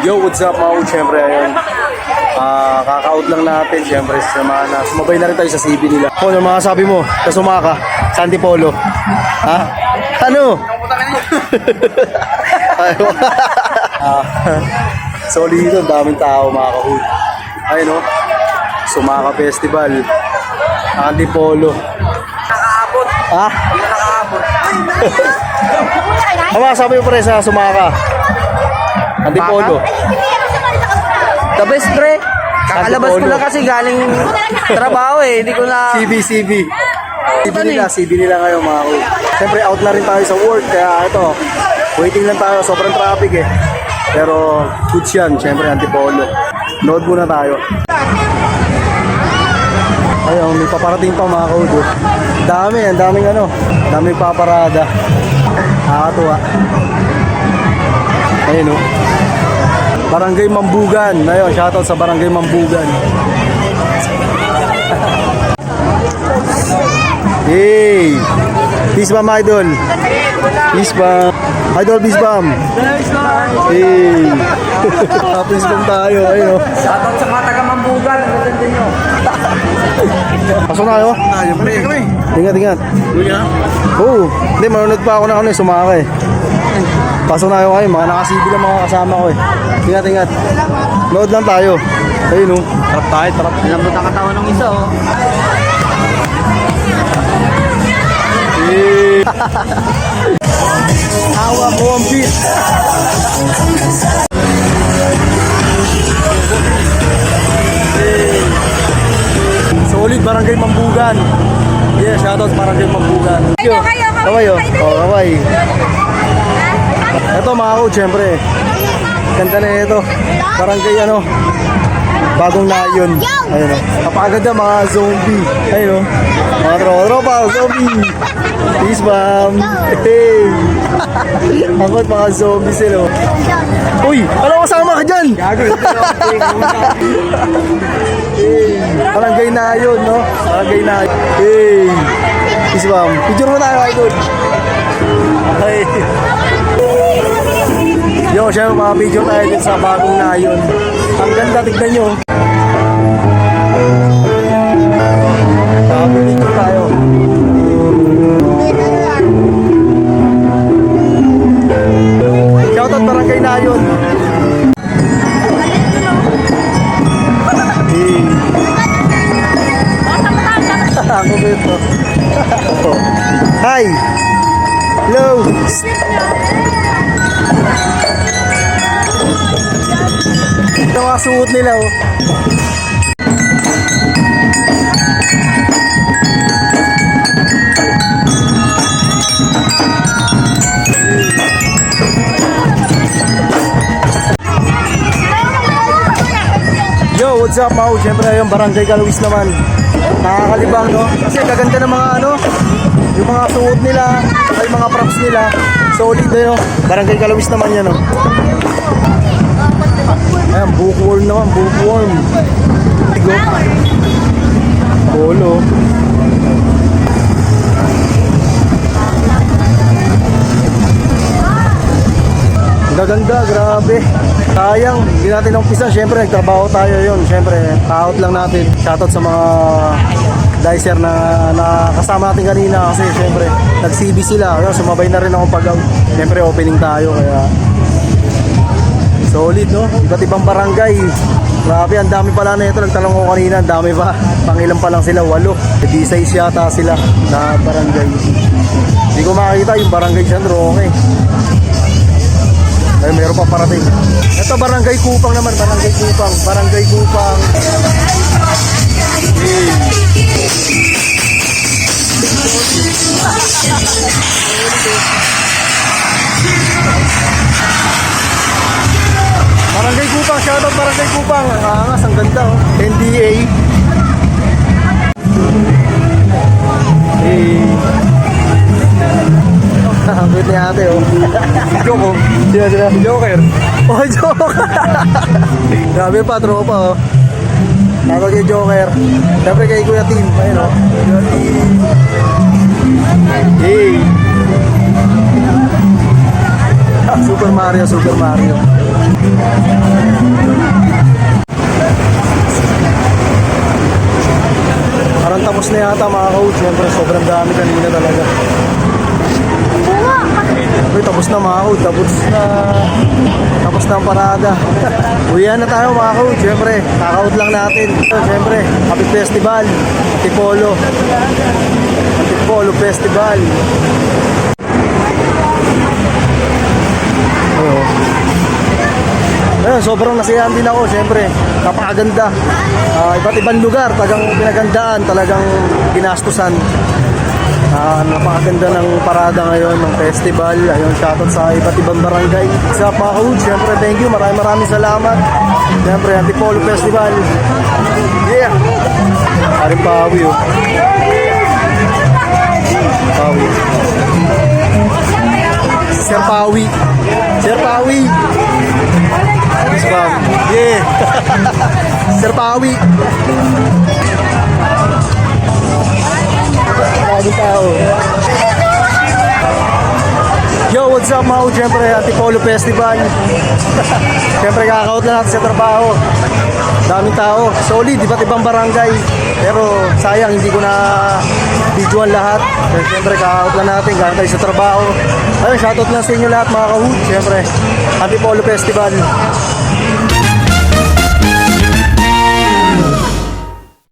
Yo, what's up mga ud? Siyempre, ayun. Kaka-out lang natin. Siyempre, sumana. Sumabay na rin tayo sa CB nila. Ano mga sabi mo? Sa Sumaka? Sa Antipolo? Ha? Ano? Solid dito. Daming tao mga ka-ud. Ayun o. Sumaka Festival. Antipolo. Nakaabot. Ha? Hindi na nakaabot. Ano mga sabi mo pre sa Sumaka? Antipolo. The best, pre. Kakalabas ko lang kasi galing trabaho eh. Hindi ko na... CB CB nila ngayon mga ud. Siyempre out na rin tayo sa work kaya ito waiting lang tayo, sobrang traffic eh, pero goods yan. Siyempre Antipolo, load muna tayo. Ayun, may paparating pa mga kaud. Ang daming paparada, nakakatuwa. Ayun o, Barangay Mambugan. Ayun, shoutout sa Barangay Mambugan. Hey! Peace bomb, idol! Peace bomb! Idol, peace bomb! Hey! Peace bomb tayo, ayun o. Shoutout sa mga taga-Mambugan. Ang ganda nyo. Pasok na kayo? Ingat. Oo. Hindi, manunod pa ako na sumaka eh. Pasok na kayo, mga nakasibi lang mga kasama ko eh. Ingat. Load lang tayo. Ayun o. Tarap tayo. Lambot ang katawan ng isa, oh. Hawa ko ang beat. Solid Barangay Mambugan. Yeah, shoutout Barangay Mambugan. Kaway oh. Kaway. Ito mga kaud, syempre. Ganda na ito. Barangay Bagong Nayon. Ayun o. Napakaganda mga zombie. Ayun o. Mga tropa, zombie. Peace bomb. Hey. Angkot mga zombie sila. Uy, alam kasama ka dyan. Barangay Nayon, no? Barangay Nayon. Hey. Peace bomb. Picture mo tayo, idol. Okay. Yo, syempre mga video tayo din sa Bagong Nayon. Ang ganda, tignan nyo. Picture tayo. Shoutout Barangay Nayon. Ako ba ito? Hi! Hello! Ito mga suot nila oh. Yo, what's up mga? Siyempre yung Barangay Galawis naman. Nakakalibang no? Kasi kaganda ng mga yung mga suot nila, ay mga props nila. Solid no? Barangay Galawis naman yan no? Ayan, bookworm naman, bookworm. Polo. Gaganda, grabe. Sayang, hindi natin umpisa. Siyempre, nagtrabaho tayo yun. Siyempre, out lang natin. Shoutout sa mga dicer na kasama natin kanina. Kasi siyempre, nag-CB sila. Sumabay na rin ako pag-out. Siyempre, opening tayo. Kaya solid, no? Iba't ibang barangay. Grabe, ang dami pala na ito. Nagtanong ko kanina, ang dami pa. Pangilan pa lang sila, 8. D6 yata sila na barangay. Hindi ko makakita yung barangay San Roque. Ay, meron pa parating. Ito, Barangay Kupang naman. Barangay Kupang. Hey. Barangay Kupang. Shoutout Barangay Kupang. Ang angas, ang ganda oh. NDA. Hey. Wait niya ate oh. Joko. Sila. Joker. Oh, Joker. Grabe pa, tropa oh. Ako kay Joker. Siyempre kay Kuya Tim. Ayun oh. Hey. Super Mario, Super Mario. Parang tapos na yata mga coach. Siyempre, sobrang dami kanina talaga. Uy, tapos na mga coach. Tapos na ang parada. Uwihan na tayo mga coach. Siyempre, kakaut lang natin. Siyempre, Happy Festival. Antipolo. Antipolo Festival. Ayun, sobrang nasiyahan din ako, siyempre. Napakaganda. Iba't ibang lugar, talagang pinagandaan, talagang ginastusan. Napakaganda ng parada ngayon, ng festival. Ayun, shoutout sa iba't ibang barangay. Sa Pahood, siyempre, thank you. Maraming salamat. Siyempre, Antipolo Festival. Yeah! Aring Pawi, oh. Pawi. Sir Pawi. Sir Pawi. Sir Pawi. Yeah. Sir Pawi. Maraming tao. Yo, what's up mga? Siyempre, Antipolo Festival. Siyempre, kakaut na natin sa trabaho. Daming tao. Solid, iba't ibang barangay. Pero sayang, hindi ko na videoan lahat. Pero siyempre, kakaut na natin. Galing tayo sa trabaho. Ayun, shoutout lang sa inyo lahat mga kahoot. Siyempre, Antipolo Festival.